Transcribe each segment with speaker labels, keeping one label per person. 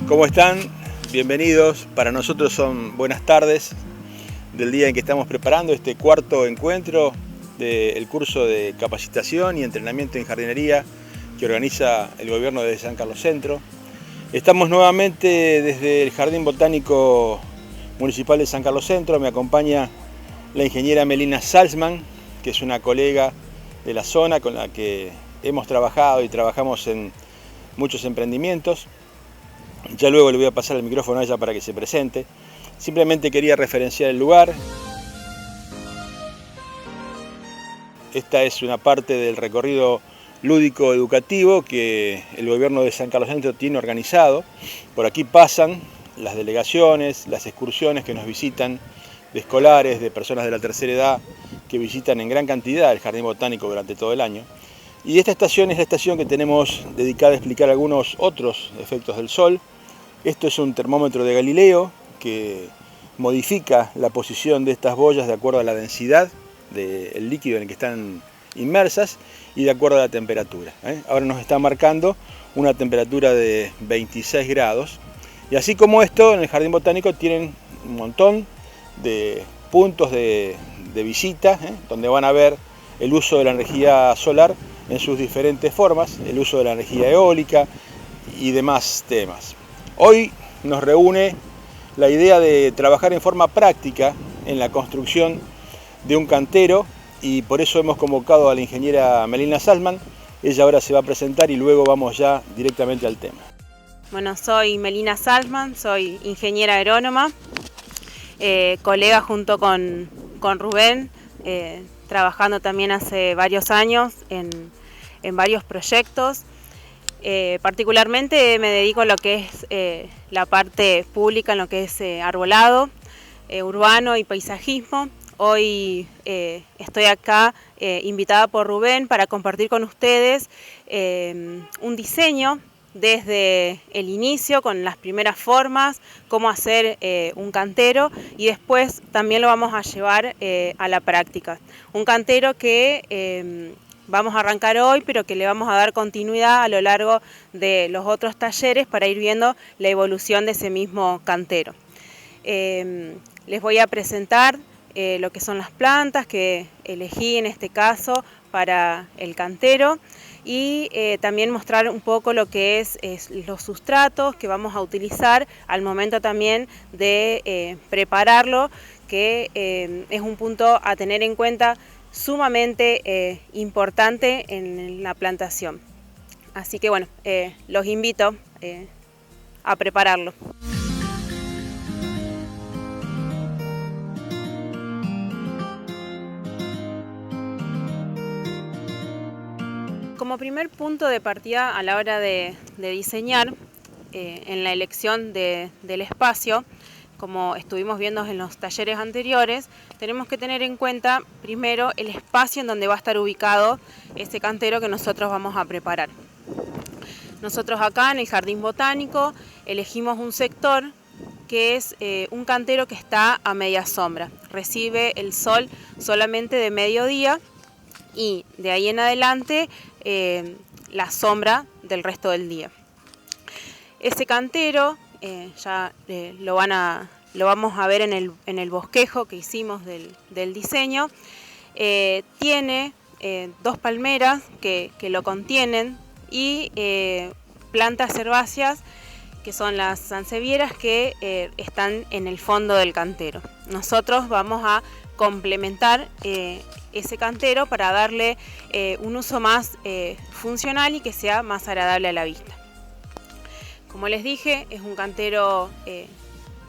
Speaker 1: ¿Cómo están? Bienvenidos. Para nosotros son buenas tardes del día en que estamos preparando este cuarto encuentro del curso de capacitación y entrenamiento en jardinería que organiza el gobierno de San Carlos Centro. Estamos nuevamente desde el Jardín Botánico Municipal de San Carlos Centro. Me acompaña la ingeniera Melina Salzman, que es una colega de la zona con la que hemos trabajado y trabajamos en muchos emprendimientos. Ya luego le voy a pasar el micrófono a ella para que se presente. Simplemente quería referenciar el lugar. Esta es una parte del recorrido lúdico educativo que el gobierno de San Carlos Centro tiene organizado. Por aquí pasan las delegaciones, las excursiones que nos visitan, de escolares, de personas de la tercera edad, que visitan en gran cantidad el Jardín Botánico durante todo el año. Y esta estación es la estación que tenemos dedicada a explicar algunos otros efectos del sol. Esto es un termómetro de Galileo que modifica la posición de estas boyas de acuerdo a la densidad del líquido en el que están inmersas y de acuerdo a la temperatura. Ahora nos está marcando una temperatura de 26 grados. Y así como esto, en el Jardín Botánico tienen un montón de puntos de visita, donde van a ver el uso de la energía solar en sus diferentes formas, el uso de la energía eólica y demás temas. Hoy nos reúne la idea de trabajar en forma práctica en la construcción de un cantero y por eso hemos convocado a la ingeniera Melina Salzman. Ella ahora se va a presentar y luego vamos ya directamente al tema.
Speaker 2: Bueno, soy Melina Salzman, soy ingeniera agrónoma, colega junto con Rubén, trabajando también hace varios años en varios proyectos. Particularmente me dedico a lo que es la parte pública, en lo que es arbolado, urbano y paisajismo. Hoy estoy acá invitada por Rubén para compartir con ustedes un diseño desde el inicio, con las primeras formas, cómo hacer un cantero, y después también lo vamos a llevar a la práctica. Un cantero que vamos a arrancar hoy, pero que le vamos a dar continuidad a lo largo de los otros talleres para ir viendo la evolución de ese mismo cantero. Les voy a presentar lo que son las plantas que elegí en este caso para el cantero y también mostrar un poco lo que es los sustratos que vamos a utilizar al momento también de prepararlo, que es un punto a tener en cuenta sumamente importante en la plantación. Así que bueno, los invito a prepararlo. Como primer punto de partida a la hora de diseñar en la elección del espacio, como estuvimos viendo en los talleres anteriores, tenemos que tener en cuenta primero el espacio en donde va a estar ubicado ese cantero que nosotros vamos a preparar. Nosotros acá en el Jardín Botánico elegimos un sector que es un cantero que está a media sombra. Recibe el sol solamente de mediodía y de ahí en adelante la sombra del resto del día. Ese cantero ya lo vamos a ver en el bosquejo que hicimos del diseño. Tiene dos palmeras que lo contienen y plantas herbáceas que son las sansevieras que están en el fondo del cantero. Nosotros vamos a complementar ese cantero para darle un uso más funcional y que sea más agradable a la vista. Como les dije, es un cantero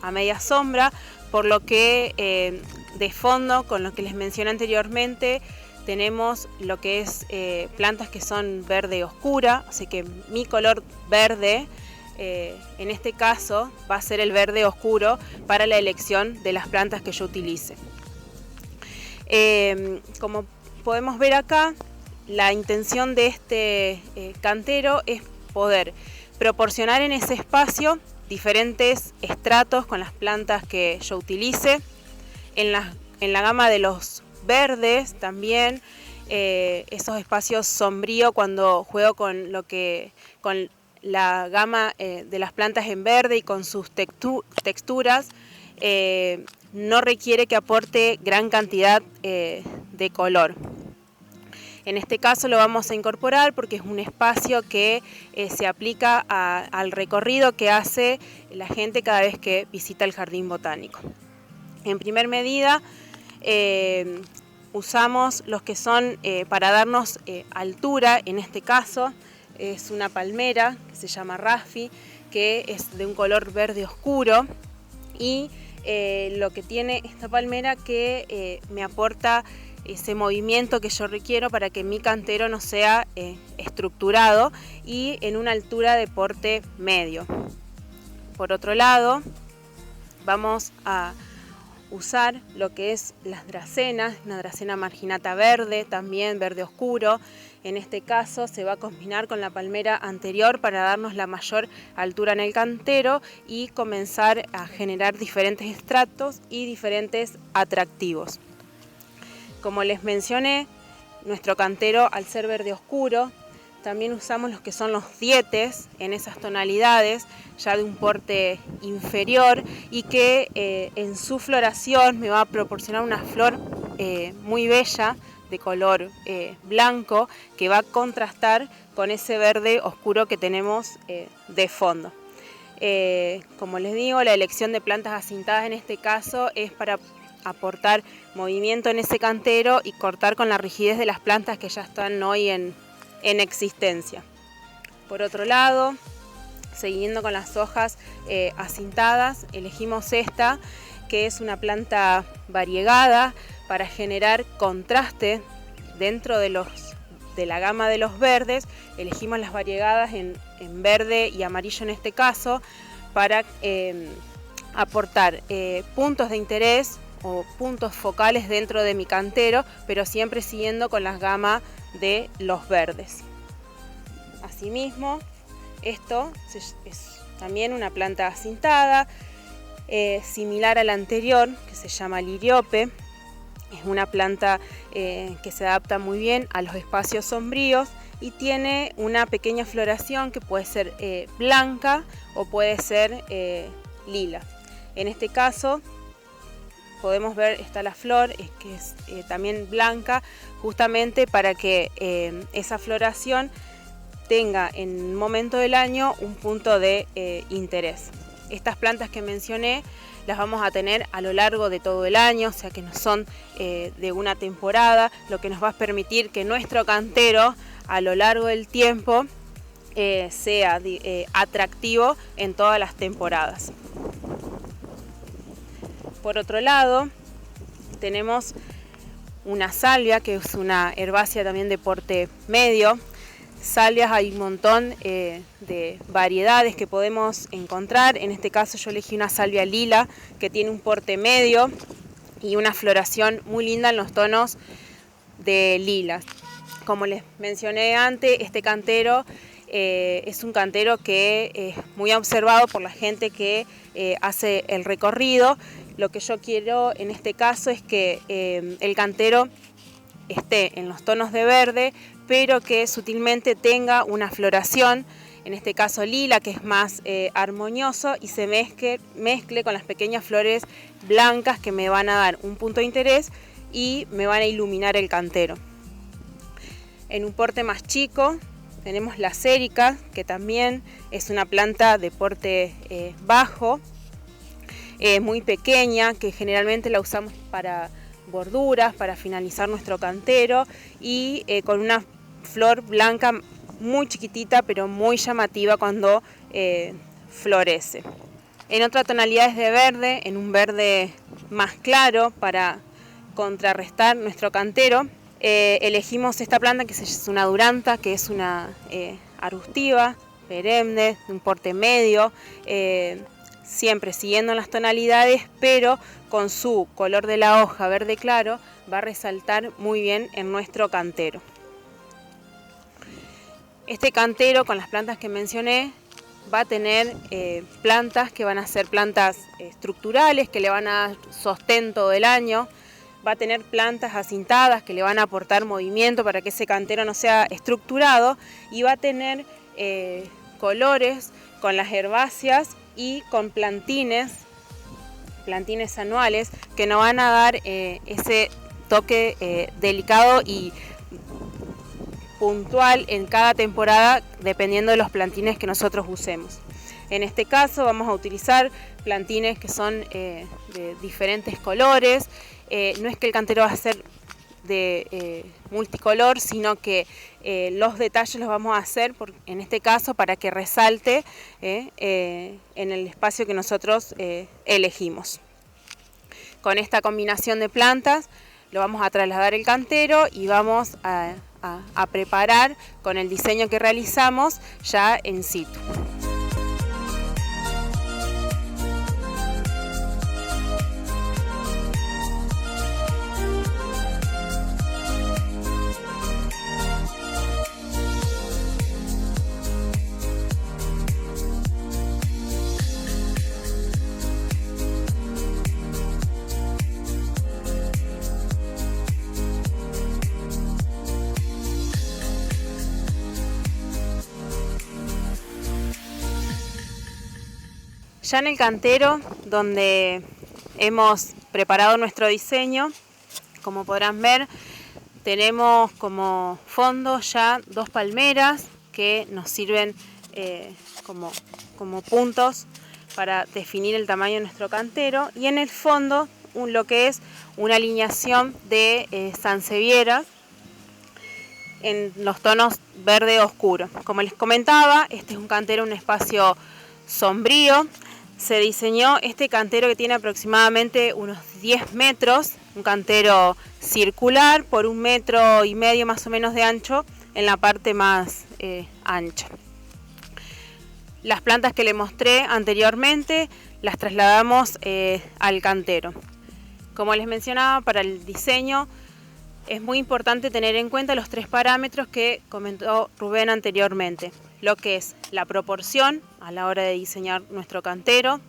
Speaker 2: a media sombra, por lo que de fondo, con lo que les mencioné anteriormente, tenemos lo que es plantas que son verde oscura, así que mi color verde en este caso va a ser el verde oscuro para la elección de las plantas que yo utilice. Como podemos ver acá, la intención de este cantero es poder proporcionar en ese espacio diferentes estratos con las plantas que yo utilice. En la gama de los verdes también, esos espacios sombríos cuando juego con la gama de las plantas en verde y con sus texturas no requiere que aporte gran cantidad de color. En este caso lo vamos a incorporar porque es un espacio que se aplica al recorrido que hace la gente cada vez que visita el jardín botánico. En primer medida, usamos los que son para darnos altura. En este caso es una palmera que se llama Raffi, que es de un color verde oscuro, y lo que tiene esta palmera que me aporta ese movimiento que yo requiero para que mi cantero no sea estructurado y en una altura de porte medio. Por otro lado, vamos a usar lo que es las dracenas, una dracena marginata verde, también verde oscuro. En este caso se va a combinar con la palmera anterior para darnos la mayor altura en el cantero y comenzar a generar diferentes estratos y diferentes atractivos. Como les mencioné, nuestro cantero, al ser verde oscuro, también usamos los que son los dietes en esas tonalidades, ya de un porte inferior, y que en su floración me va a proporcionar una flor muy bella, de color blanco, que va a contrastar con ese verde oscuro que tenemos de fondo. Como les digo, la elección de plantas acintadas en este caso es para aportar movimiento en ese cantero y cortar con la rigidez de las plantas que ya están hoy en existencia. Por otro lado, siguiendo con las hojas acintadas, elegimos esta, que es una planta variegada para generar contraste dentro de la gama de los verdes. Elegimos las variegadas en verde y amarillo en este caso para aportar puntos de interés o puntos focales dentro de mi cantero, pero siempre siguiendo con las gamas de los verdes. Asimismo, esto es también una planta acintada, similar a la anterior, que se llama liriope. Es una planta que se adapta muy bien a los espacios sombríos y tiene una pequeña floración que puede ser blanca o puede ser lila. En este caso podemos ver, está la flor, que es también blanca, justamente para que esa floración tenga en un momento del año un punto de interés. Estas plantas que mencioné las vamos a tener a lo largo de todo el año, o sea que no son de una temporada, lo que nos va a permitir que nuestro cantero a lo largo del tiempo sea atractivo en todas las temporadas. Por otro lado, tenemos una salvia, que es una herbácea también de porte medio. Salvias hay un montón de variedades que podemos encontrar. En este caso yo elegí una salvia lila que tiene un porte medio y una floración muy linda en los tonos de lilas. Como les mencioné antes, este cantero es un cantero que es muy observado por la gente que hace el recorrido. Lo que yo quiero en este caso es que el cantero esté en los tonos de verde, pero que sutilmente tenga una floración, en este caso lila, que es más armonioso, y se mezcle con las pequeñas flores blancas que me van a dar un punto de interés y me van a iluminar el cantero. En un porte más chico tenemos la cérica, que también es una planta de porte bajo, muy pequeña, que generalmente la usamos para borduras, para finalizar nuestro cantero, y con una flor blanca muy chiquitita pero muy llamativa cuando florece. En otras tonalidades de verde, en un verde más claro para contrarrestar nuestro cantero, elegimos esta planta que es una duranta, que es una arbustiva, perenne, de un porte medio, siempre siguiendo las tonalidades, pero con su color de la hoja verde claro va a resaltar muy bien en nuestro cantero. Este cantero, con las plantas que mencioné, va a tener plantas que van a ser plantas estructurales, que le van a dar sostén todo el año. Va a tener plantas acintadas que le van a aportar movimiento para que ese cantero no sea estructurado, y va a tener colores, con las herbáceas y con plantines anuales que nos van a dar ese toque delicado y puntual en cada temporada dependiendo de los plantines que nosotros usemos. En este caso vamos a utilizar plantines que son de diferentes colores. No es que el cantero va a ser de multicolor, sino que los detalles los vamos a hacer en este caso para que resalte en el espacio que nosotros elegimos. Con esta combinación de plantas lo vamos a trasladar el cantero y vamos a preparar con el diseño que realizamos ya en situ. Ya en el cantero, donde hemos preparado nuestro diseño, como podrán ver, tenemos como fondo ya 2 palmeras que nos sirven como puntos para definir el tamaño de nuestro cantero, y en el fondo lo que es una alineación de sanseviera en los tonos verde oscuro. Como les comentaba, este es un cantero, un espacio sombrío. Se diseñó este cantero que tiene aproximadamente unos 10 metros, un cantero circular por 1,5 metros más o menos de ancho en la parte más ancha. Las plantas que le mostré anteriormente las trasladamos al cantero. Como les mencionaba, para el diseño es muy importante tener en cuenta los 3 parámetros que comentó Rubén anteriormente, lo que es la proporción a la hora de diseñar nuestro cantero,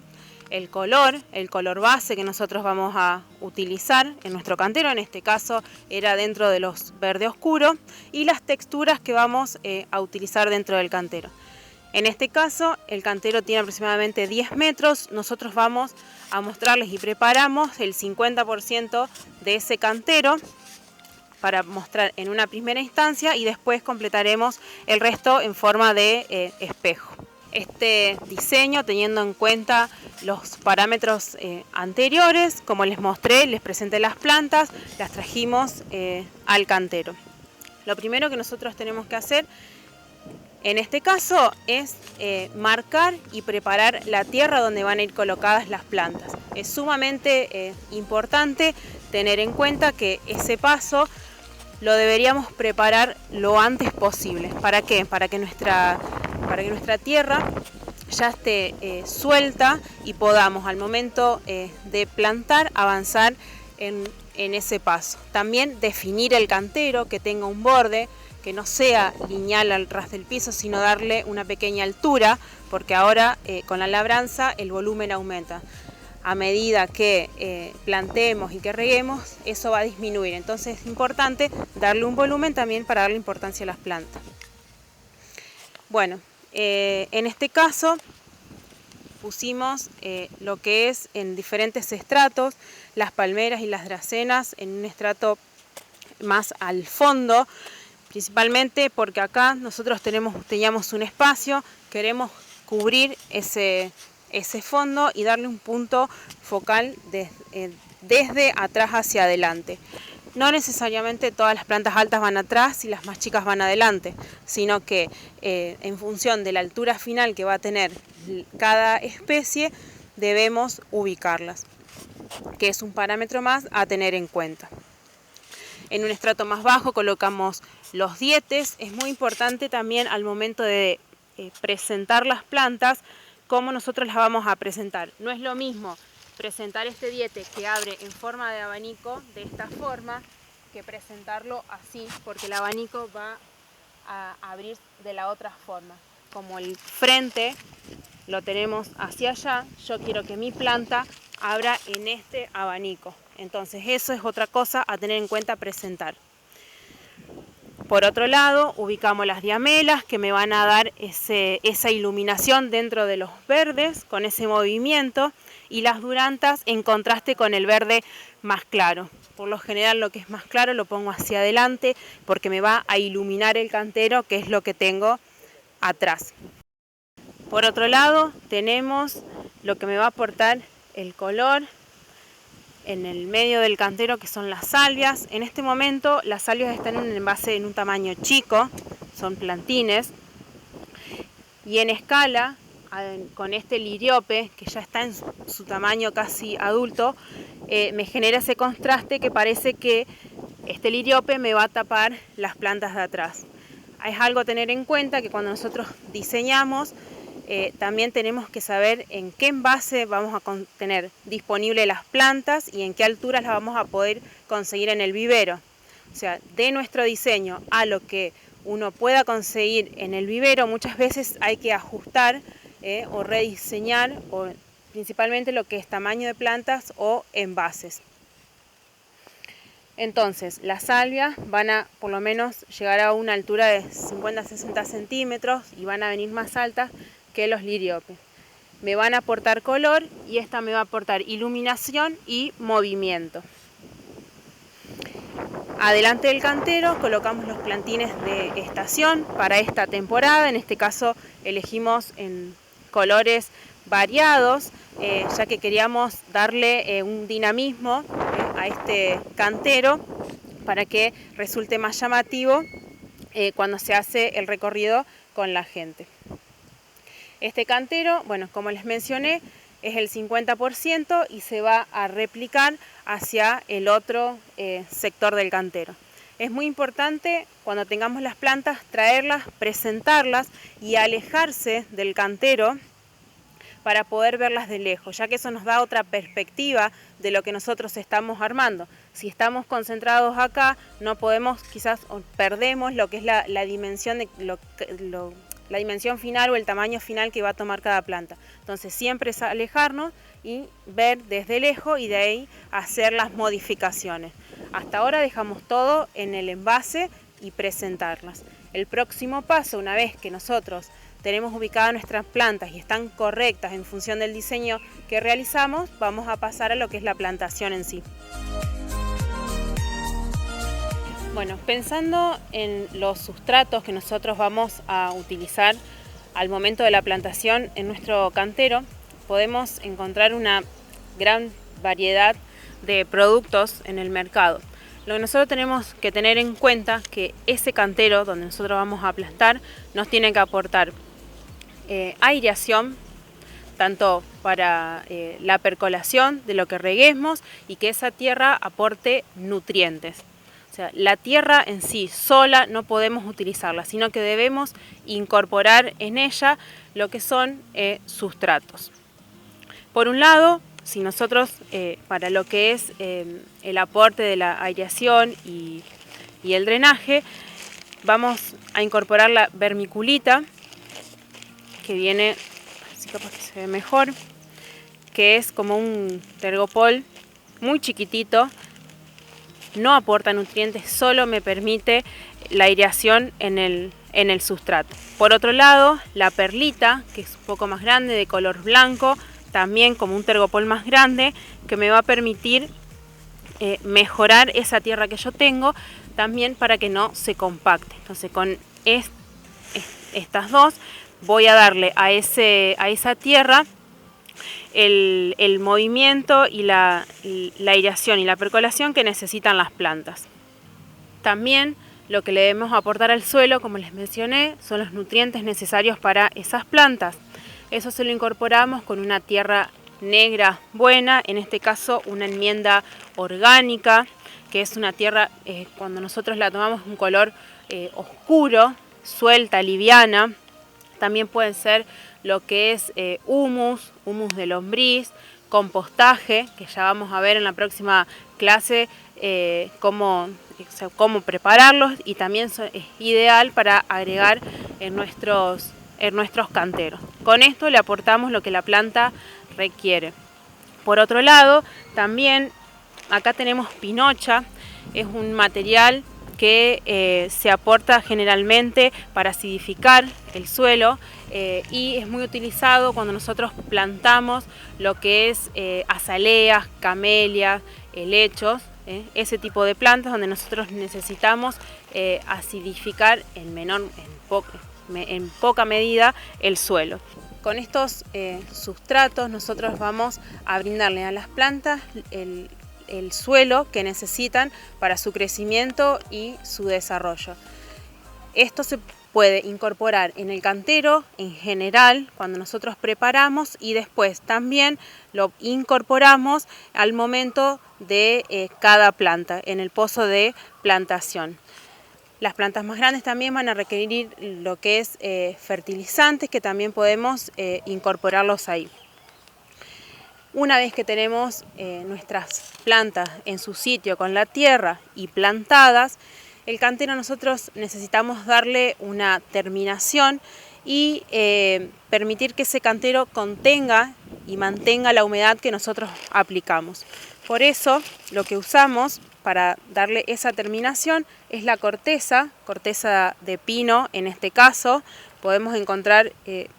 Speaker 2: el color base que nosotros vamos a utilizar en nuestro cantero, en este caso era dentro de los verde oscuro, y las texturas que vamos a utilizar dentro del cantero. En este caso el cantero tiene aproximadamente 10 metros, nosotros vamos a mostrarles y preparamos el 50% de ese cantero para mostrar en una primera instancia, y después completaremos el resto en forma de espejo. Este diseño, teniendo en cuenta los parámetros anteriores, como les mostré, les presenté las plantas, las trajimos al cantero. Lo primero que nosotros tenemos que hacer en este caso es marcar y preparar la tierra donde van a ir colocadas las plantas. Es sumamente importante tener en cuenta que ese paso lo deberíamos preparar lo antes posible. ¿Para qué? Para que nuestra tierra ya esté suelta y podamos al momento de plantar avanzar en ese paso. También definir el cantero, que tenga un borde, que no sea lineal al ras del piso, sino darle una pequeña altura, porque ahora con la labranza el volumen aumenta. A medida que plantemos y que reguemos, eso va a disminuir. Entonces es importante darle un volumen también para darle importancia a las plantas. Bueno, en este caso pusimos lo que es en diferentes estratos, las palmeras y las dracenas en un estrato más al fondo, principalmente porque acá nosotros teníamos un espacio, queremos cubrir ese fondo y darle un punto focal desde atrás hacia adelante. No necesariamente todas las plantas altas van atrás y las más chicas van adelante, sino que en función de la altura final que va a tener cada especie debemos ubicarlas, que es un parámetro más a tener en cuenta. En un estrato más bajo colocamos los dietes. Es muy importante también al momento de presentar las plantas cómo nosotros las vamos a presentar. No es lo mismo presentar este diete que abre en forma de abanico de esta forma que presentarlo así, porque el abanico va a abrir de la otra forma. Como el frente lo tenemos hacia allá, yo quiero que mi planta abra en este abanico. Entonces eso es otra cosa a tener en cuenta presentar. Por otro lado, ubicamos las diamelas que me van a dar esa iluminación dentro de los verdes con ese movimiento, y las durantas en contraste con el verde más claro. Por lo general lo que es más claro lo pongo hacia adelante porque me va a iluminar el cantero, que es lo que tengo atrás. Por otro lado tenemos lo que me va a aportar el color en el medio del cantero, que son las salvias. En este momento las salvias están en un envase en un tamaño chico, son plantines, y en escala con este liriope que ya está en su tamaño casi adulto, me genera ese contraste que parece que este liriope me va a tapar las plantas de atrás. Es algo a tener en cuenta, que cuando nosotros diseñamos también tenemos que saber en qué envase vamos a tener disponible las plantas y en qué alturas las vamos a poder conseguir en el vivero. O sea, de nuestro diseño a lo que uno pueda conseguir en el vivero, muchas veces hay que ajustar o rediseñar, o principalmente lo que es tamaño de plantas o envases. Entonces, las salvias van a por lo menos llegar a una altura de 50-60 centímetros y van a venir más altas que los liriopes. Me van a aportar color y esta me va a aportar iluminación y movimiento. Adelante del cantero colocamos los plantines de estación para esta temporada. En este caso elegimos en colores variados, ya que queríamos darle un dinamismo a este cantero para que resulte más llamativo cuando se hace el recorrido con la gente. Este cantero, bueno, como les mencioné, es el 50% y se va a replicar hacia el otro sector del cantero. Es muy importante cuando tengamos las plantas traerlas, presentarlas y alejarse del cantero para poder verlas de lejos, ya que eso nos da otra perspectiva de lo que nosotros estamos armando. Si estamos concentrados acá, no podemos, quizás perdemos lo que es la dimensión de la dimensión final o el tamaño final que va a tomar cada planta. Entonces siempre es alejarnos y ver desde lejos y de ahí hacer las modificaciones. Hasta ahora dejamos todo en el envase y presentarlas. El próximo paso, una vez que nosotros tenemos ubicadas nuestras plantas y están correctas en función del diseño que realizamos, vamos a pasar a lo que es la plantación en sí. Bueno, pensando en los sustratos que nosotros vamos a utilizar al momento de la plantación en nuestro cantero, podemos encontrar una gran variedad de productos en el mercado. Lo que nosotros tenemos que tener en cuenta es que ese cantero donde nosotros vamos a plantar nos tiene que aportar aireación, tanto para la percolación de lo que reguemos y que esa tierra aporte nutrientes. O sea, la tierra en sí sola no podemos utilizarla, sino que debemos incorporar en ella lo que son sustratos. Por un lado, si nosotros para lo que es el aporte de la aireación y el drenaje, vamos a incorporar la vermiculita, que viene, así capaz que se ve mejor, que es como un tergopol muy chiquitito, no aporta nutrientes, solo me permite la aireación en el sustrato. Por otro lado, la perlita, que es un poco más grande, de color blanco, también como un tergopol más grande, que me va a permitir mejorar esa tierra que yo tengo, también para que no se compacte. Entonces con estas dos voy a darle a esa tierra el movimiento y la aireación y la percolación que necesitan las plantas. También lo que le debemos aportar al suelo, como les mencioné, son los nutrientes necesarios para esas plantas. Eso se lo incorporamos con una tierra negra buena, en este caso una enmienda orgánica, que es una tierra, cuando nosotros la tomamos, un color oscuro, suelta, liviana. También pueden ser lo que es humus de lombriz, compostaje, que ya vamos a ver en la próxima clase cómo prepararlos, y también es ideal para agregar en nuestros canteros. Con esto le aportamos lo que la planta requiere. Por otro lado, también acá tenemos pinocha, es un material que se aporta generalmente para acidificar el suelo y es muy utilizado cuando nosotros plantamos lo que es azaleas, camelias, helechos, ese tipo de plantas donde nosotros necesitamos acidificar en poca medida el suelo. Con estos sustratos nosotros vamos a brindarle a las plantas el suelo que necesitan para su crecimiento y su desarrollo. Esto se puede incorporar en el cantero en general cuando nosotros preparamos y después también lo incorporamos al momento de cada planta en el pozo de plantación. Las plantas más grandes también van a requerir lo que es fertilizantes, que también podemos incorporarlos ahí. Una vez que tenemos nuestras plantas en su sitio con la tierra y plantadas, el cantero nosotros necesitamos darle una terminación y permitir que ese cantero contenga y mantenga la humedad que nosotros aplicamos. Por eso lo que usamos para darle esa terminación es la corteza de pino en este caso. Podemos encontrar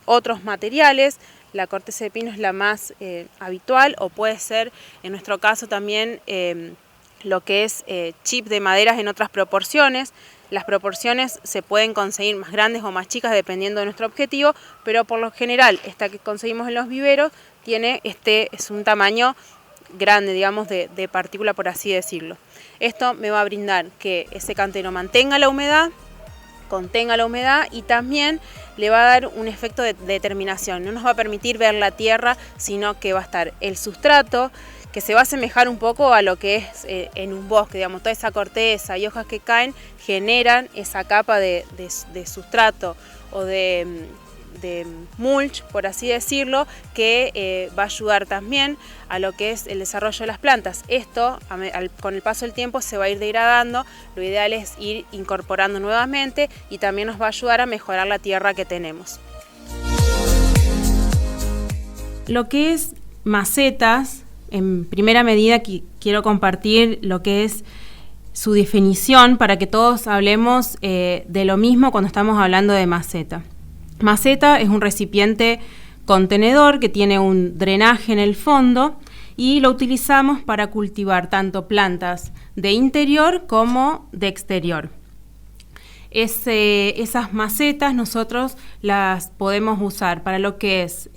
Speaker 2: otros materiales. La corteza de pino es la más habitual, o puede ser en nuestro caso también lo que es chip de maderas en otras proporciones. Las proporciones se pueden conseguir más grandes o más chicas dependiendo de nuestro objetivo, pero por lo general esta que conseguimos en los viveros es un tamaño grande, digamos, de partícula, por así decirlo. Esto me va a brindar que ese cantero mantenga la humedad, contenga la humedad y también le va a dar un efecto de terminación. No nos va a permitir ver la tierra, sino que va a estar el sustrato, que se va a asemejar un poco a lo que es en un bosque, digamos, toda esa corteza y hojas que caen generan esa capa de sustrato o de mulch, por así decirlo, que va a ayudar también a lo que es el desarrollo de las plantas. Esto, con el paso del tiempo, se va a ir degradando. Lo ideal es ir incorporando nuevamente y también nos va a ayudar a mejorar la tierra que tenemos. Lo que es macetas, en primera medida quiero compartir lo que es su definición para que todos hablemos de lo mismo cuando estamos hablando de maceta. Maceta es un recipiente contenedor que tiene un drenaje en el fondo y lo utilizamos para cultivar tanto plantas de interior como de exterior. Esas macetas nosotros las podemos usar para lo que es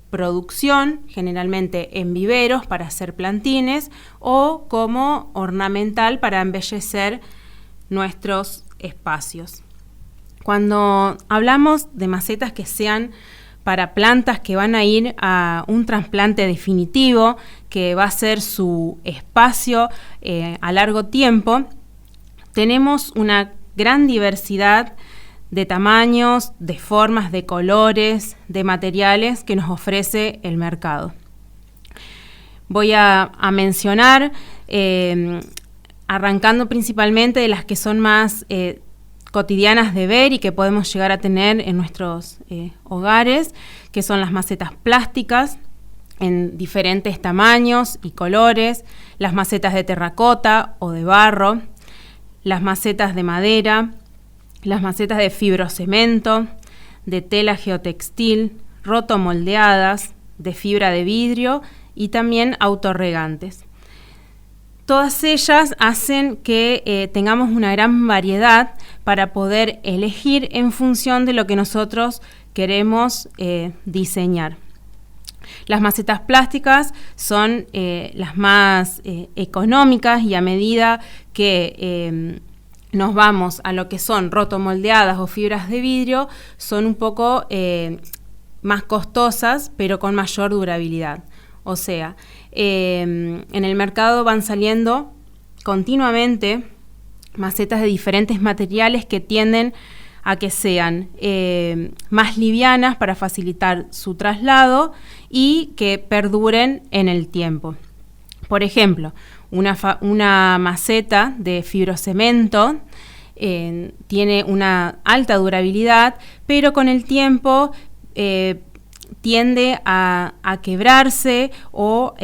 Speaker 2: producción, generalmente en viveros para hacer plantines, o como ornamental para embellecer nuestros espacios. Cuando hablamos de macetas que sean para plantas que van a ir a un trasplante definitivo, que va a ser su espacio a largo tiempo, tenemos una gran diversidad de tamaños, de formas, de colores, de materiales que nos ofrece el mercado. Voy a mencionar, arrancando principalmente de las que son más cotidianas de ver y que podemos llegar a tener en nuestros hogares, que son las macetas plásticas en diferentes tamaños y colores, las macetas de terracota o de barro, las macetas de madera, las macetas de fibrocemento, de tela geotextil, rotomoldeadas, de fibra de vidrio y también autorregantes. Todas ellas hacen que tengamos una gran variedad para poder elegir en función de lo que nosotros queremos diseñar. Las macetas plásticas son las más económicas y a medida que nos vamos a lo que son rotomoldeadas o fibras de vidrio, son un poco más costosas pero con mayor durabilidad. O sea, en el mercado van saliendo continuamente macetas de diferentes materiales que tienden a que sean más livianas para facilitar su traslado y que perduren en el tiempo. Por ejemplo, una maceta de fibrocemento tiene una alta durabilidad, pero con el tiempo tiende a quebrarse o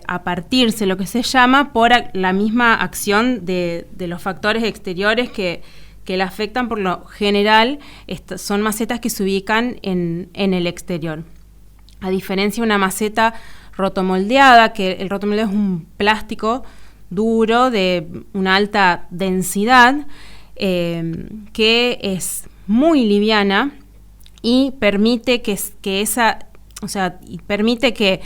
Speaker 2: a partirse, lo que se llama, por la misma acción de los factores exteriores que la afectan. Por lo general, son macetas que se ubican en el exterior. A diferencia de una maceta rotomoldeada, que el rotomoldeado es un plástico duro de una alta densidad, que es muy liviana y permite permite que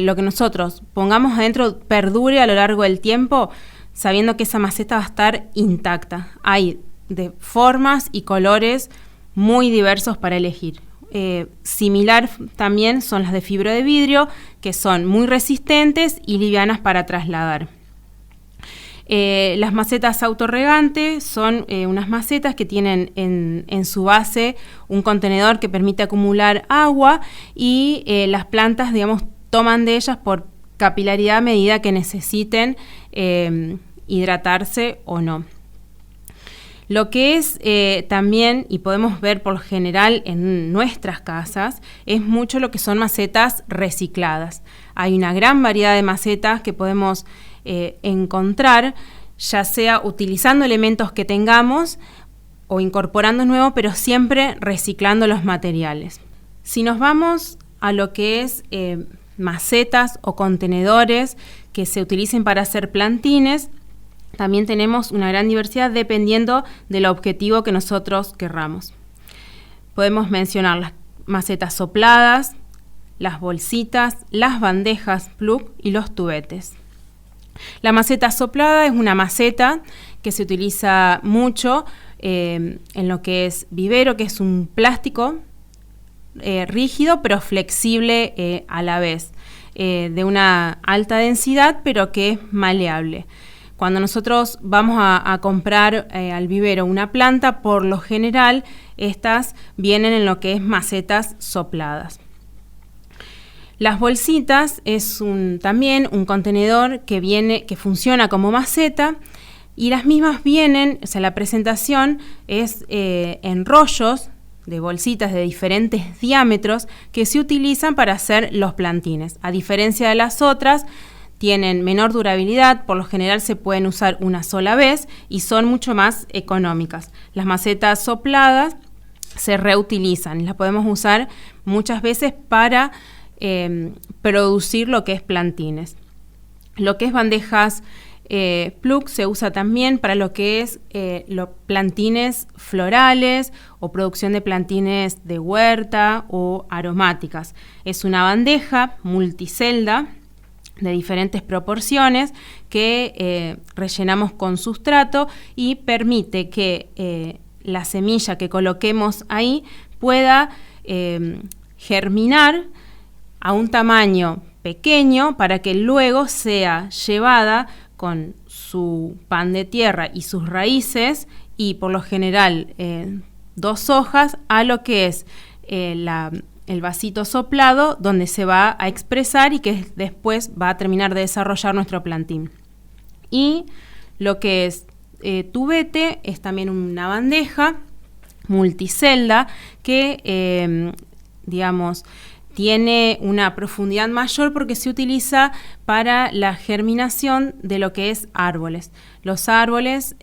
Speaker 2: lo que nosotros pongamos adentro perdure a lo largo del tiempo, sabiendo que esa maceta va a estar intacta. Hay de formas y colores muy diversos para elegir. Similar también son las de fibra de vidrio, que son muy resistentes y livianas para trasladar. Las macetas autorregantes son unas macetas que tienen en su base un contenedor que permite acumular agua y las plantas, toman de ellas por capilaridad a medida que necesiten hidratarse o no. Lo que es también, y podemos ver por lo general en nuestras casas, es mucho lo que son macetas recicladas. Hay una gran variedad de macetas que podemos encontrar, ya sea utilizando elementos que tengamos o incorporando nuevos, pero siempre reciclando los materiales. Si nos vamos a lo que es macetas o contenedores que se utilicen para hacer plantines, también tenemos una gran diversidad dependiendo del objetivo que nosotros querramos. Podemos mencionar las macetas sopladas, las bolsitas, las bandejas plug y los tubetes. La maceta soplada es una maceta que se utiliza mucho en lo que es vivero, que es un plástico rígido pero flexible a la vez, de una alta densidad pero que es maleable. Cuando nosotros vamos a comprar al vivero una planta, por lo general estas vienen en lo que es macetas sopladas. Las bolsitas es también un contenedor que funciona como maceta, y las mismas vienen, la presentación es en rollos de bolsitas de diferentes diámetros que se utilizan para hacer los plantines. A diferencia de las otras, tienen menor durabilidad, por lo general se pueden usar una sola vez y son mucho más económicas. Las macetas sopladas se reutilizan y las podemos usar muchas veces para producir lo que es plantines. Lo que es bandejas plug se usa también para lo que es los plantines florales o producción de plantines de huerta o aromáticas. Es una bandeja multicelda de diferentes proporciones que rellenamos con sustrato y permite que la semilla que coloquemos ahí pueda germinar a un tamaño pequeño para que luego sea llevada con su pan de tierra y sus raíces y por lo general 2 hojas a lo que es el vasito soplado, donde se va a expresar y que después va a terminar de desarrollar nuestro plantín. Y lo que es tubete es también una bandeja multicelda que, tiene una profundidad mayor porque se utiliza para la germinación de lo que es árboles. Los árboles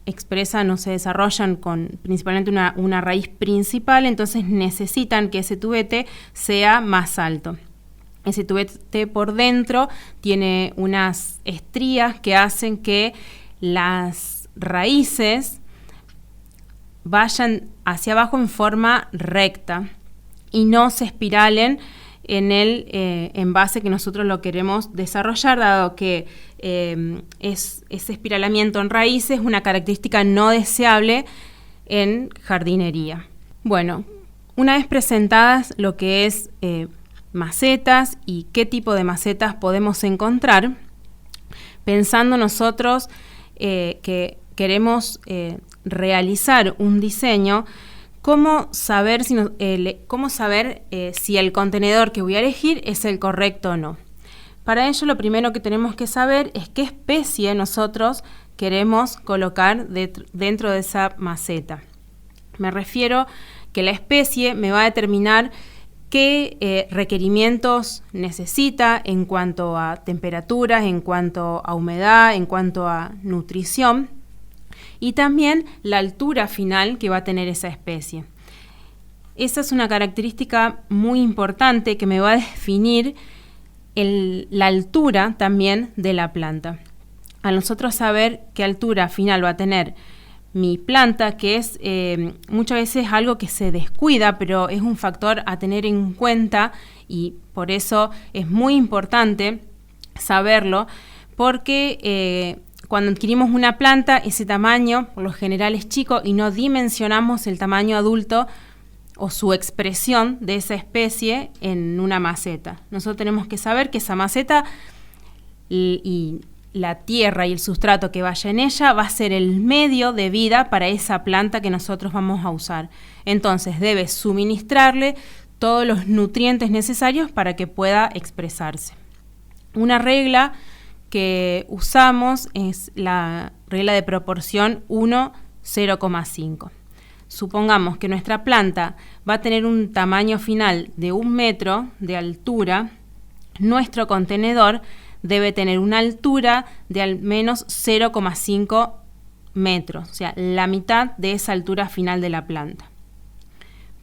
Speaker 2: expresan o se desarrollan con principalmente una raíz principal, entonces necesitan que ese tubete sea más alto. Ese tubete por dentro tiene unas estrías que hacen que las raíces vayan hacia abajo en forma recta y no se espiralen en el envase que nosotros lo queremos desarrollar, dado que ese espiralamiento en raíces es una característica no deseable en jardinería. Bueno, una vez presentadas lo que es macetas y qué tipo de macetas podemos encontrar, pensando nosotros que queremos realizar un diseño, ¿cómo saber si el contenedor que voy a elegir es el correcto o no? Para ello, lo primero que tenemos que saber es qué especie nosotros queremos colocar dentro de esa maceta. Me refiero que la especie me va a determinar qué requerimientos necesita en cuanto a temperaturas, en cuanto a humedad, en cuanto a nutrición, y también la altura final que va a tener esa especie. Esa es una característica muy importante que me va a definir la altura también de la planta. Al nosotros saber qué altura final va a tener mi planta, que es muchas veces algo que se descuida, pero es un factor a tener en cuenta, y por eso es muy importante saberlo, porque cuando adquirimos una planta, ese tamaño por lo general es chico y no dimensionamos el tamaño adulto o su expresión de esa especie en una maceta. Nosotros tenemos que saber que esa maceta y la tierra y el sustrato que vaya en ella va a ser el medio de vida para esa planta que nosotros vamos a usar. Entonces debe suministrarle todos los nutrientes necesarios para que pueda expresarse. Una regla que usamos es la regla de proporción 1:0,5. Supongamos que nuestra planta va a tener un tamaño final de 1 metro de altura. Nuestro contenedor debe tener una altura de al menos 0,5 metros, o sea, la mitad de esa altura final de la planta.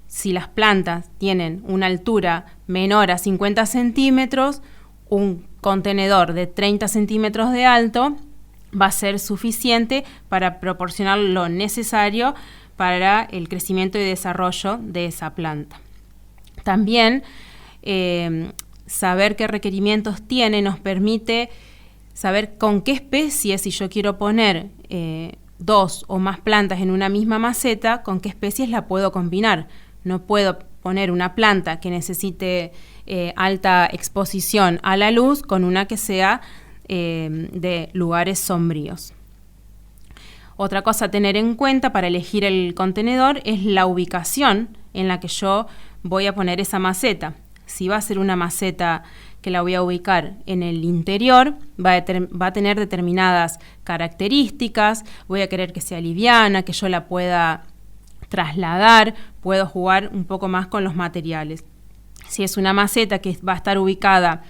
Speaker 2: Si las plantas tienen una altura menor a 50 centímetros, un contenedor de 30 centímetros de alto va a ser suficiente para proporcionar lo necesario para el crecimiento y desarrollo de esa planta. También saber qué requerimientos tiene nos permite saber con qué especies, si yo quiero poner 2 o más plantas en una misma maceta, con qué especies la puedo combinar. No puedo poner una planta que necesite alta exposición a la luz con una que sea de lugares sombríos. Otra cosa a tener en cuenta para elegir el contenedor es la ubicación en la que yo voy a poner esa maceta. Si va a ser una maceta que la voy a ubicar en el interior, va a tener determinadas características, voy a querer que sea liviana, que yo la pueda trasladar, puedo jugar un poco más con los materiales. Si es una maceta que va a estar ubicada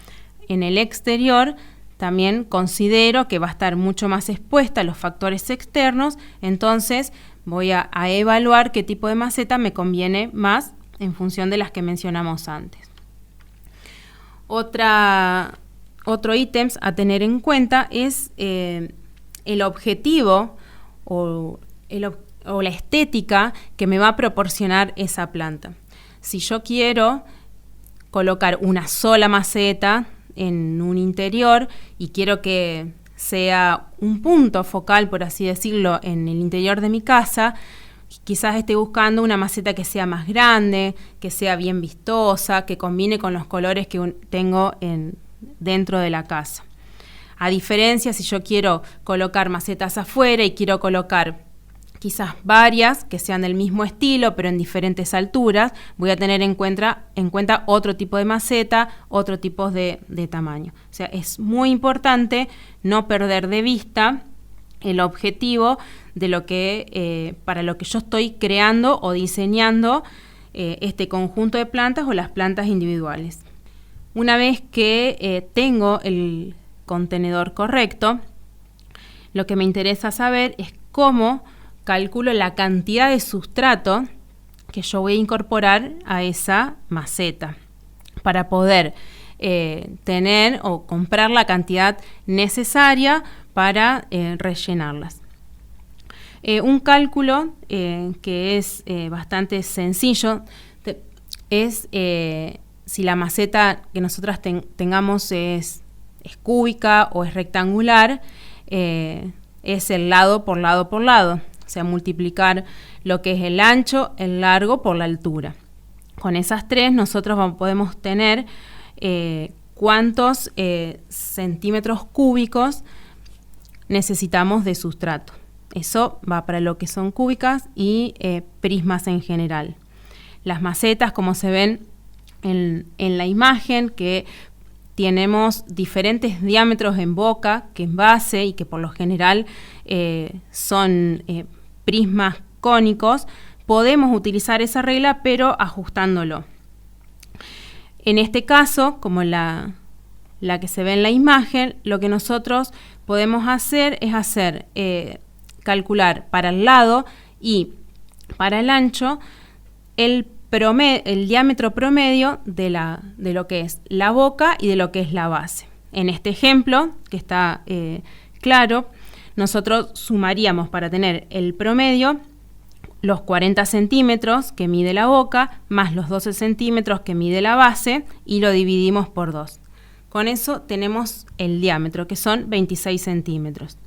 Speaker 2: en el exterior, también considero que va a estar mucho más expuesta a los factores externos, entonces voy a evaluar qué tipo de maceta me conviene más en función de las que mencionamos antes. Otro ítem a tener en cuenta es el objetivo o la estética que me va a proporcionar esa planta. Si yo quiero colocar una sola maceta en un interior y quiero que sea un punto focal, por así decirlo, en el interior de mi casa, quizás esté buscando una maceta que sea más grande, que sea bien vistosa, que combine con los colores que tengo dentro de la casa. A diferencia, si yo quiero colocar macetas afuera y quiero colocar quizás varias que sean del mismo estilo, pero en diferentes alturas, voy a tener en cuenta otro tipo de maceta, otro tipo de tamaño. O sea, es muy importante no perder de vista el objetivo de lo que para lo que yo estoy creando o diseñando este conjunto de plantas o las plantas individuales. Una vez que tengo el contenedor correcto, lo que me interesa saber es cómo calculo la cantidad de sustrato que yo voy a incorporar a esa maceta para poder tener o comprar la cantidad necesaria para rellenarlas. Un cálculo que es bastante sencillo es si la maceta que nosotras tengamos es cúbica o es rectangular, es el lado por lado por lado. O sea, multiplicar lo que es el ancho, el largo por la altura. Con esas tres nosotros podemos tener cuántos centímetros cúbicos necesitamos de sustrato. Eso va para lo que son cúbicas y prismas en general. Las macetas, como se ven en la imagen, que tenemos diferentes diámetros en boca que en base y que por lo general son prismas cónicos, podemos utilizar esa regla pero ajustándolo. En este caso, como la que se ve en la imagen, lo que nosotros podemos hacer es calcular para el lado y para el ancho el diámetro promedio de lo que es la boca y de lo que es la base. En este ejemplo, que está claro, nosotros sumaríamos para tener el promedio los 40 centímetros que mide la boca más los 12 centímetros que mide la base y lo dividimos por 2. Con eso tenemos el diámetro, que son 26 centímetros.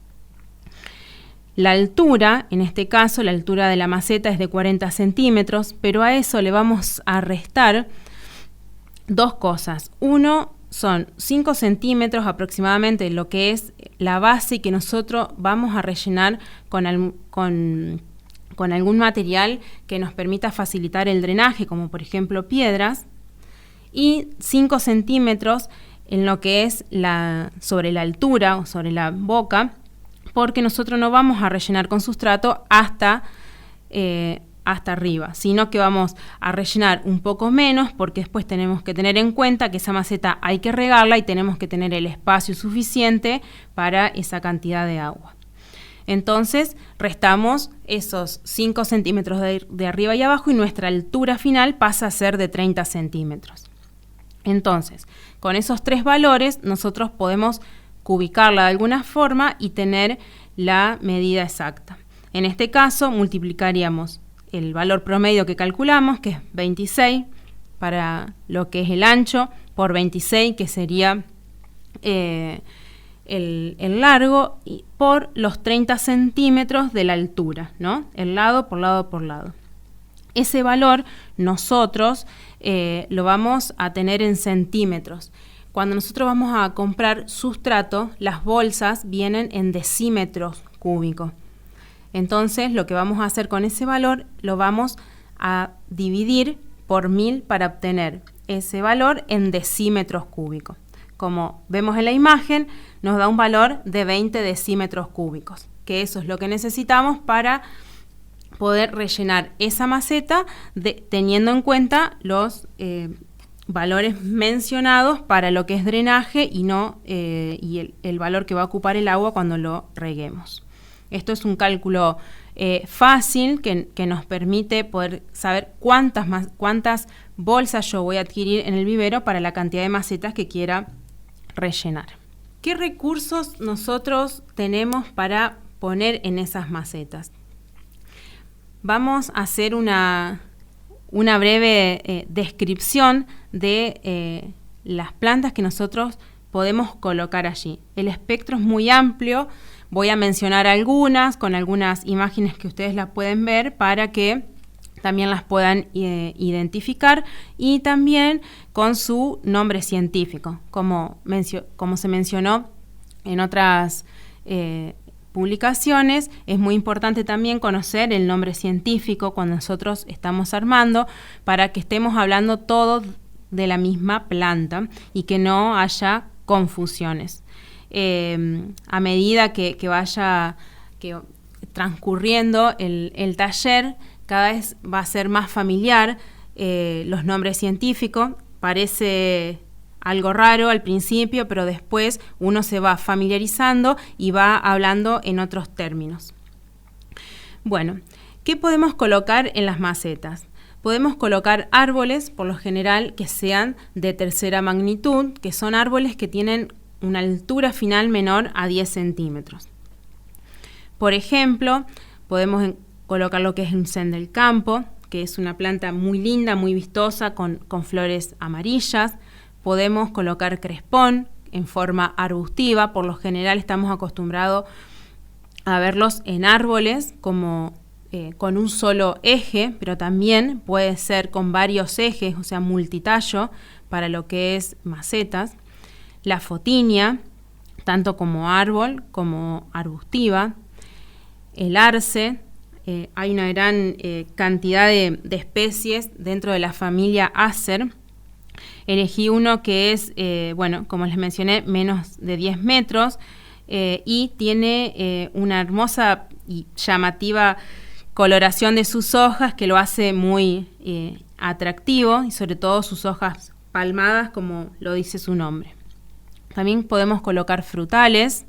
Speaker 2: La altura, en este caso, la altura de la maceta es de 40 centímetros, pero a eso le vamos a restar 2 cosas. Uno son 5 centímetros aproximadamente lo que es la base que nosotros vamos a rellenar con algún material que nos permita facilitar el drenaje, como por ejemplo piedras, y 5 centímetros en lo que es sobre la altura o sobre la boca, porque nosotros no vamos a rellenar con sustrato hasta arriba, sino que vamos a rellenar un poco menos, porque después tenemos que tener en cuenta que esa maceta hay que regarla y tenemos que tener el espacio suficiente para esa cantidad de agua. Entonces restamos esos 5 centímetros de arriba y abajo y nuestra altura final pasa a ser de 30 centímetros. Entonces, con esos 3 valores nosotros podemos cubicarla de alguna forma y tener la medida exacta. En este caso multiplicaríamos el valor promedio que calculamos, que es 26, para lo que es el ancho, por 26, que sería el largo, y por los 30 centímetros de la altura, ¿no? El lado por lado por lado. Ese valor nosotros lo vamos a tener en centímetros. Cuando nosotros vamos a comprar sustrato, las bolsas vienen en decímetros cúbicos. Entonces, lo que vamos a hacer con ese valor, lo vamos a dividir por 1000 para obtener ese valor en decímetros cúbicos. Como vemos en la imagen, nos da un valor de 20 decímetros cúbicos, que eso es lo que necesitamos para poder rellenar esa maceta teniendo en cuenta los valores mencionados para lo que es drenaje y el valor que va a ocupar el agua cuando lo reguemos. Esto es un cálculo fácil que nos permite poder saber cuántas bolsas yo voy a adquirir en el vivero para la cantidad de macetas que quiera rellenar. ¿Qué recursos nosotros tenemos para poner en esas macetas? Vamos a hacer una breve descripción de las plantas que nosotros podemos colocar allí. El espectro es muy amplio, voy a mencionar algunas con algunas imágenes que ustedes las pueden ver para que también las puedan identificar y también con su nombre científico, como se mencionó en otras publicaciones. Es muy importante también conocer el nombre científico cuando nosotros estamos armando para que estemos hablando todos de la misma planta y que no haya confusiones. A medida que vaya transcurriendo el taller, cada vez va a ser más familiar los nombres científicos. Parece algo raro al principio, pero después uno se va familiarizando y va hablando en otros términos. Bueno, ¿qué podemos colocar en las macetas? Podemos colocar árboles, por lo general, que sean de tercera magnitud, que son árboles que tienen una altura final menor a 10 centímetros. Por ejemplo, podemos colocar lo que es un cen del campo, que es una planta muy linda, muy vistosa, con flores amarillas. Podemos colocar crespón en forma arbustiva. Por lo general estamos acostumbrados a verlos en árboles como con un solo eje, pero también puede ser con varios ejes, o sea, multitallo para lo que es macetas. La fotinia, tanto como árbol como arbustiva. El arce. Hay una gran cantidad de especies dentro de la familia Acer. Elegí uno que es, como les mencioné, menos de 10 metros y tiene una hermosa y llamativa coloración de sus hojas que lo hace muy atractivo, y sobre todo sus hojas palmadas, como lo dice su nombre. También podemos colocar frutales,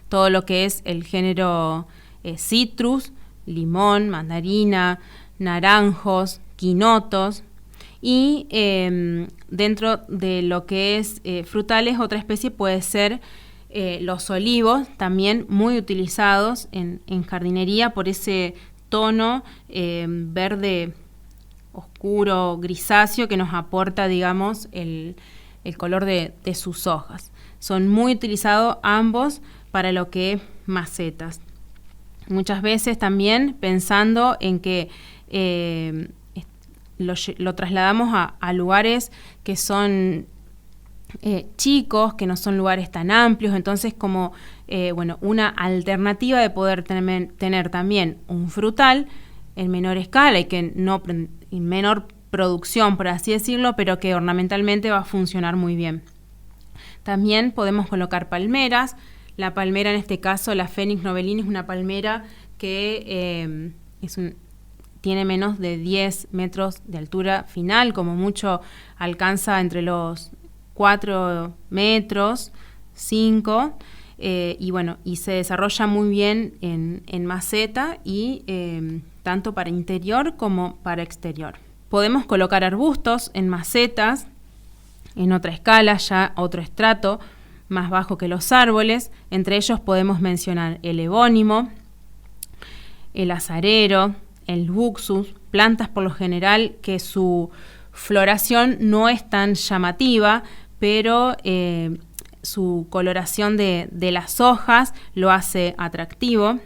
Speaker 2: todo lo que es el género citrus, limón, mandarina, naranjos, quinotos. Y dentro de lo que es frutales, otra especie puede ser los olivos, también muy utilizados en jardinería por ese tono verde oscuro, grisáceo, que nos aporta, digamos, el color de sus hojas. Son muy utilizados ambos para lo que es macetas. Muchas veces también pensando en que lo trasladamos a lugares que son chicos, que no son lugares tan amplios, entonces como una alternativa de poder tener también un frutal en menor escala y que no en menor producción, por así decirlo, pero que ornamentalmente va a funcionar muy bien. También podemos colocar palmeras. La palmera, en este caso, la Phoenix Novelini, es una palmera que tiene menos de 10 metros de altura final, como mucho alcanza entre los 4 metros, 5, y se desarrolla muy bien en maceta y tanto para interior como para exterior. Podemos colocar arbustos en macetas, en otra escala, ya otro estrato más bajo que los árboles. Entre ellos podemos mencionar el ebónimo, el azarero, el buxus, plantas por lo general que su floración no es tan llamativa, pero su coloración de las hojas lo hace atractivo.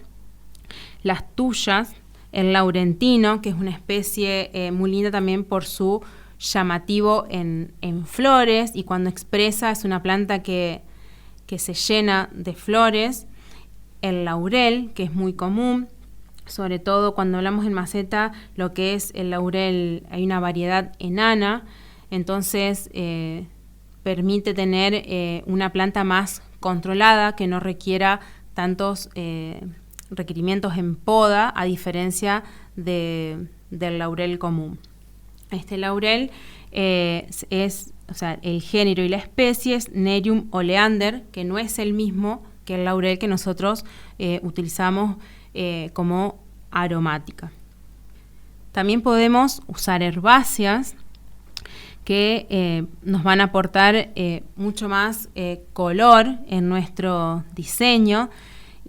Speaker 2: Las tuyas, el laurentino, que es una especie muy linda también por su llamativo en flores, y cuando expresa es una planta que se llena de flores. El laurel, que es muy común, sobre todo cuando hablamos en maceta, lo que es el laurel, hay una variedad enana, entonces permite tener una planta más controlada, que no requiera tantos requerimientos en poda, a diferencia del laurel común. Este laurel el género y la especie es Nerium oleander, que no es el mismo que el laurel que nosotros utilizamos como aromática. También podemos usar herbáceas que nos van a aportar mucho más color en nuestro diseño,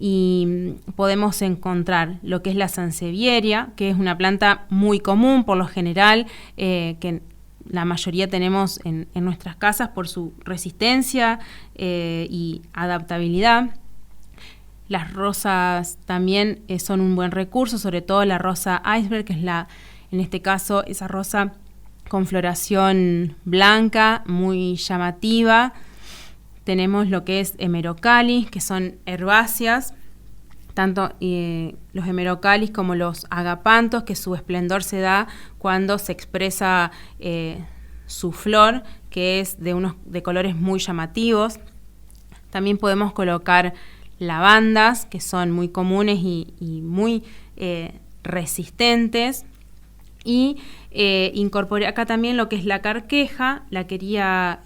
Speaker 2: y podemos encontrar lo que es la sansevieria, que es una planta muy común por lo general, que la mayoría tenemos en nuestras casas por su resistencia y adaptabilidad. Las rosas también son un buen recurso, sobre todo la rosa iceberg, que es en este caso esa rosa con floración blanca, muy llamativa. Tenemos lo que es hemerocalis, que son herbáceas, tanto los hemerocalis como los agapantos, que su esplendor se da cuando se expresa su flor, que es de colores muy llamativos. También podemos colocar lavandas, que son muy comunes y muy resistentes. Y incorporé acá también lo que es la carqueja. La quería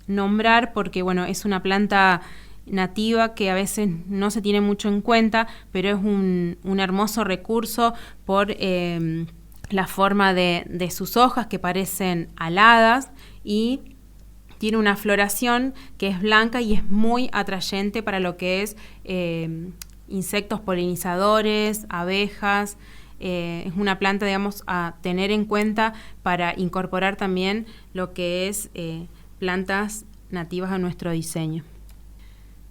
Speaker 2: nombrar porque es una planta nativa que a veces no se tiene mucho en cuenta, pero es un hermoso recurso por la forma de sus hojas, que parecen aladas, y tiene una floración que es blanca y es muy atrayente para lo que es insectos polinizadores, abejas. Es una planta, digamos, a tener en cuenta para incorporar también lo que es plantas nativas a nuestro diseño.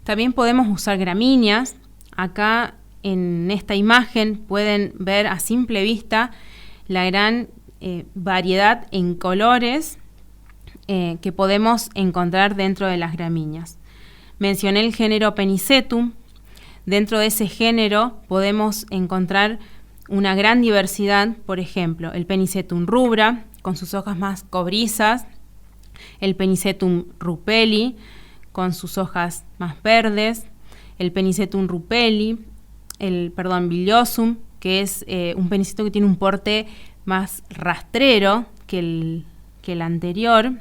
Speaker 2: También podemos usar gramíneas. Acá en esta imagen pueden ver a simple vista la gran variedad en colores que podemos encontrar dentro de las gramíneas. Mencioné el género Penicetum. Dentro de ese género podemos encontrar una gran diversidad, por ejemplo, el Penicetum rubra, con sus hojas más cobrizas, el Penicetum rupelli, con sus hojas más verdes, el Penicetum rupelli, villosum, que es un penicetum que tiene un porte más rastrero que el anterior.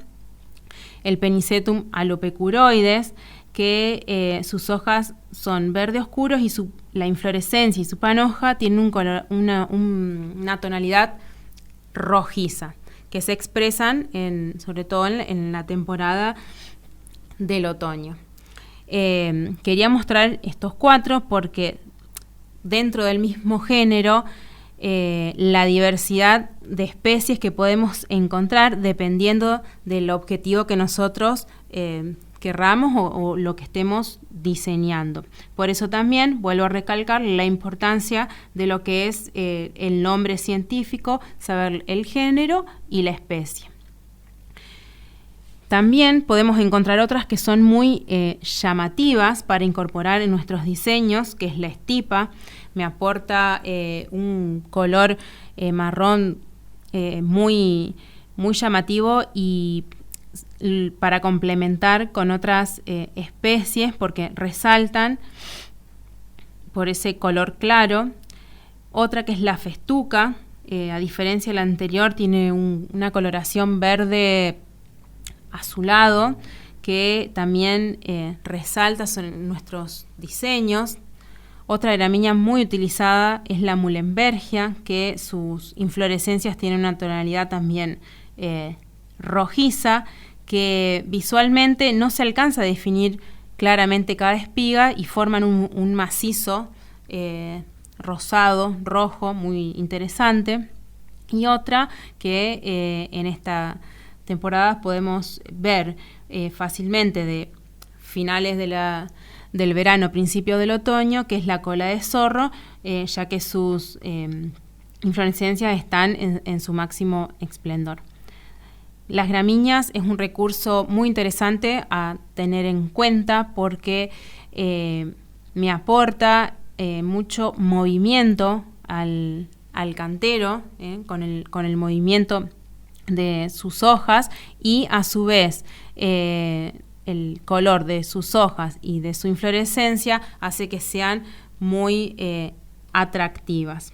Speaker 2: el Penicetum alopecuroides, que sus hojas son verde oscuros y la inflorescencia y su panoja tienen una tonalidad rojiza, que se expresan sobre todo en la temporada del otoño. Quería mostrar estos 4 porque dentro del mismo género la diversidad de especies que podemos encontrar dependiendo del objetivo que nosotros querramos o lo que estemos diseñando. Por eso también vuelvo a recalcar la importancia de lo que es el nombre científico, saber el género y la especie. También podemos encontrar otras que son muy llamativas para incorporar en nuestros diseños, que es la estipa. Me aporta un color marrón muy llamativo y para complementar con otras especies porque resaltan por ese color claro. Otra que es la festuca, a diferencia de la anterior, tiene una coloración verde azulado que también resalta en nuestros diseños. Otra gramínea muy utilizada es la Muhlenbergia, que sus inflorescencias tienen una tonalidad también rojiza, que visualmente no se alcanza a definir claramente cada espiga y forman un macizo rosado, rojo, muy interesante. Y otra que en esta temporada podemos ver fácilmente de finales del verano, principio del otoño, que es la cola de zorro, ya que sus inflorescencias están en su máximo esplendor. Las gramíneas es un recurso muy interesante a tener en cuenta porque me aporta mucho movimiento al cantero, con el movimiento de sus hojas, y a su vez el color de sus hojas y de su inflorescencia hace que sean muy atractivas,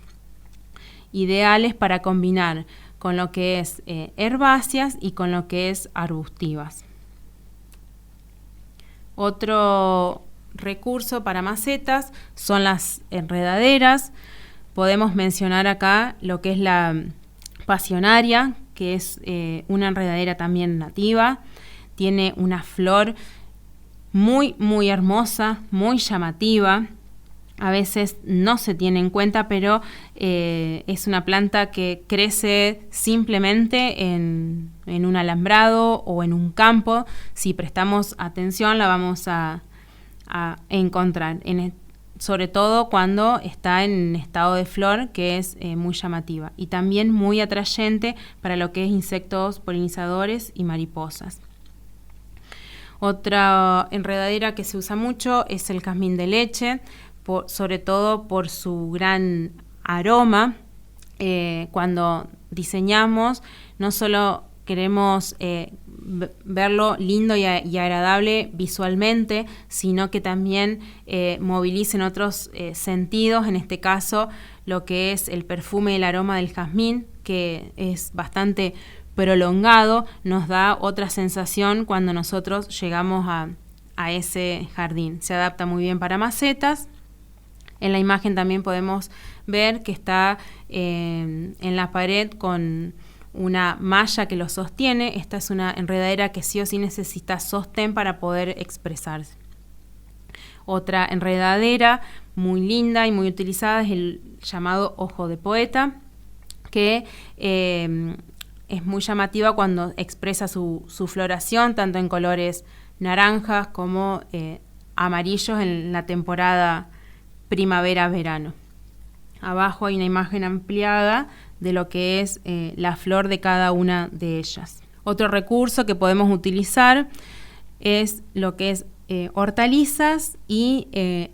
Speaker 2: ideales para combinar con lo que es herbáceas y con lo que es arbustivas. Otro recurso para macetas son las enredaderas. Podemos mencionar acá lo que es la pasionaria, que es una enredadera también nativa. Tiene una flor muy, muy hermosa, muy llamativa. A veces no se tiene en cuenta, pero es una planta que crece simplemente en un alambrado o en un campo. Si prestamos atención, la vamos a encontrar, sobre todo cuando está en estado de flor, que es muy llamativa y también muy atrayente para lo que es insectos polinizadores y mariposas. Otra enredadera que se usa mucho es el jazmín de leche, sobre todo por su gran aroma. Cuando diseñamos, no solo queremos verlo lindo y agradable visualmente, sino que también movilicen otros sentidos, en este caso lo que es el perfume y el aroma del jazmín, que es bastante prolongado, nos da otra sensación cuando nosotros llegamos a ese jardín. Se adapta muy bien para macetas. En la imagen también podemos ver que está en la pared con una malla que lo sostiene. Esta es una enredadera que sí o sí necesita sostén para poder expresarse. Otra enredadera muy linda y muy utilizada es el llamado ojo de poeta, que es muy llamativa cuando expresa su floración, tanto en colores naranjas como amarillos en la temporada primavera-verano. Abajo hay una imagen ampliada de lo que es la flor de cada una de ellas. Otro recurso que podemos utilizar es lo que es hortalizas y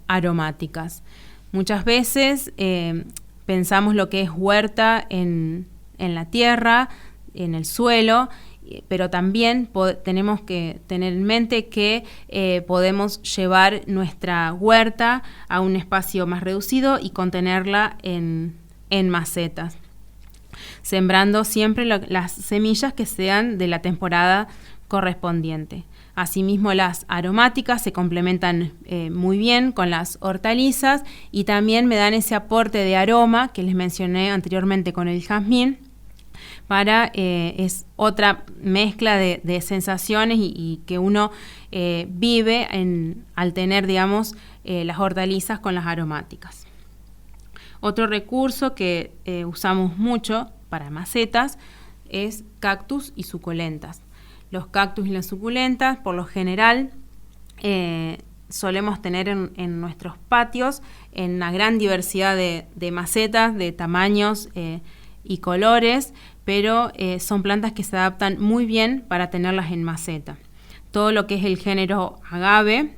Speaker 2: aromáticas. Muchas veces pensamos lo que es huerta en la tierra, en el suelo, pero también tenemos que tener en mente que podemos llevar nuestra huerta a un espacio más reducido y contenerla en macetas. sembrando siempre las semillas que sean de la temporada correspondiente. Asimismo, las aromáticas se complementan muy bien con las hortalizas y también me dan ese aporte de aroma que les mencioné anteriormente con el jazmín. Es otra mezcla de sensaciones y que uno vive al tener, digamos, las hortalizas con las aromáticas. Otro recurso que usamos mucho para macetas es cactus y suculentas. Los cactus y las suculentas, por lo general, solemos tener en nuestros patios en una gran diversidad de macetas, de tamaños y colores, pero son plantas que se adaptan muy bien para tenerlas en maceta. Todo lo que es el género agave,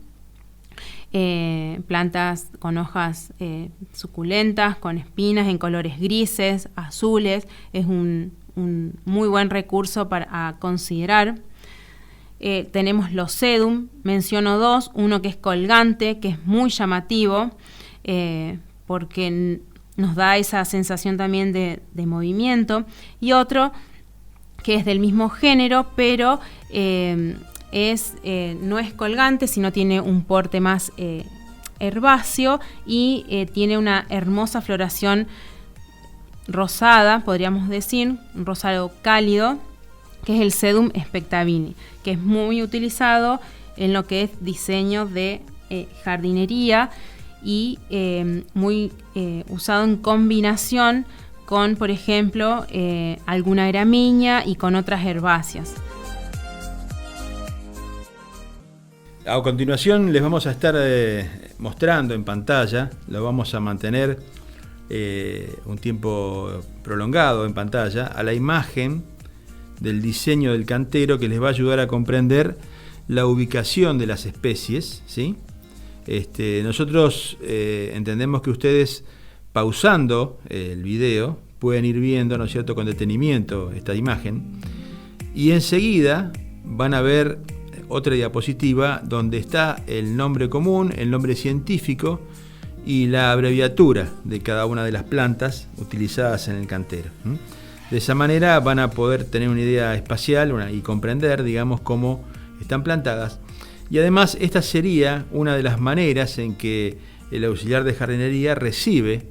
Speaker 2: plantas con hojas suculentas, con espinas en colores grises, azules, es un muy buen recurso a considerar. Tenemos los sedum, menciono dos, uno que es colgante, que es muy llamativo, porque nos da esa sensación también de movimiento, y otro que es del mismo género, pero no es colgante, sino tiene un porte más herbáceo y tiene una hermosa floración rosada, podríamos decir, un rosado cálido, que es el Sedum spectabini, que es muy utilizado en lo que es diseño de jardinería y muy usado en combinación con, por ejemplo, alguna gramínea y con otras herbáceas.
Speaker 1: A continuación les vamos a estar mostrando en pantalla, lo vamos a mantener un tiempo prolongado en pantalla, a la imagen del diseño del cantero que les va a ayudar a comprender la ubicación de las especies, ¿sí? Nosotros entendemos que ustedes, pausando el video, pueden ir viendo, ¿no es cierto?, con detenimiento esta imagen, y enseguida van a ver otra diapositiva donde está el nombre común, el nombre científico y la abreviatura de cada una de las plantas utilizadas en el cantero. De esa manera van a poder tener una idea espacial y comprender, digamos, cómo están plantadas. Y además esta sería una de las maneras en que el auxiliar de jardinería recibe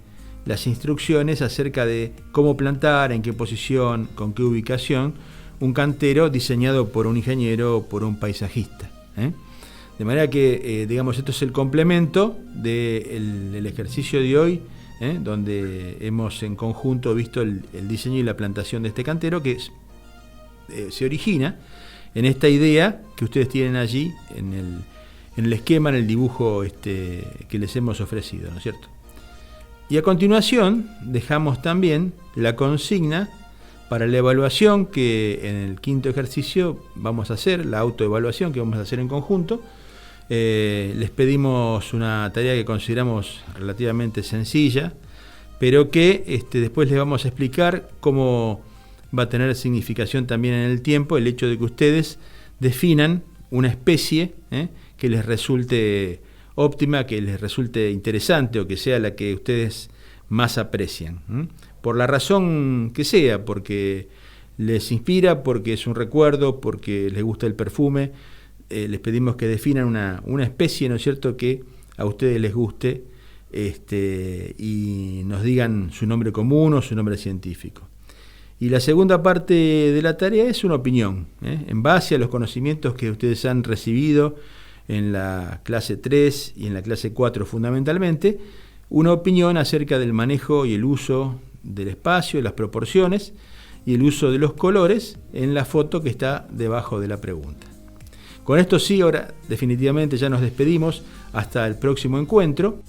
Speaker 1: las instrucciones acerca de cómo plantar, en qué posición, con qué ubicación, un cantero diseñado por un ingeniero o por un paisajista. De manera que, digamos, esto es el complemento del ejercicio de hoy, donde hemos en conjunto visto el diseño y la plantación de este cantero, que se origina en esta idea que ustedes tienen allí en el esquema, en el dibujo que les hemos ofrecido, ¿no es cierto? Y a continuación dejamos también la consigna para la evaluación que en el quinto ejercicio vamos a hacer, la autoevaluación que vamos a hacer en conjunto. Les pedimos una tarea que consideramos relativamente sencilla, pero que después les vamos a explicar cómo va a tener significación también en el tiempo el hecho de que ustedes definan una especie que les resulte óptima, que les resulte interesante o que sea la que ustedes más aprecian. Por la razón que sea, porque les inspira, porque es un recuerdo, porque les gusta el perfume, les pedimos que definan una especie, ¿no es cierto?, que a ustedes les guste y nos digan su nombre común o su nombre científico. Y la segunda parte de la tarea es una opinión, en base a los conocimientos que ustedes han recibido en la clase 3 y en la clase 4 fundamentalmente, una opinión acerca del manejo y el uso del espacio, las proporciones y el uso de los colores en la foto que está debajo de la pregunta. Con esto sí, ahora definitivamente ya nos despedimos hasta el próximo encuentro.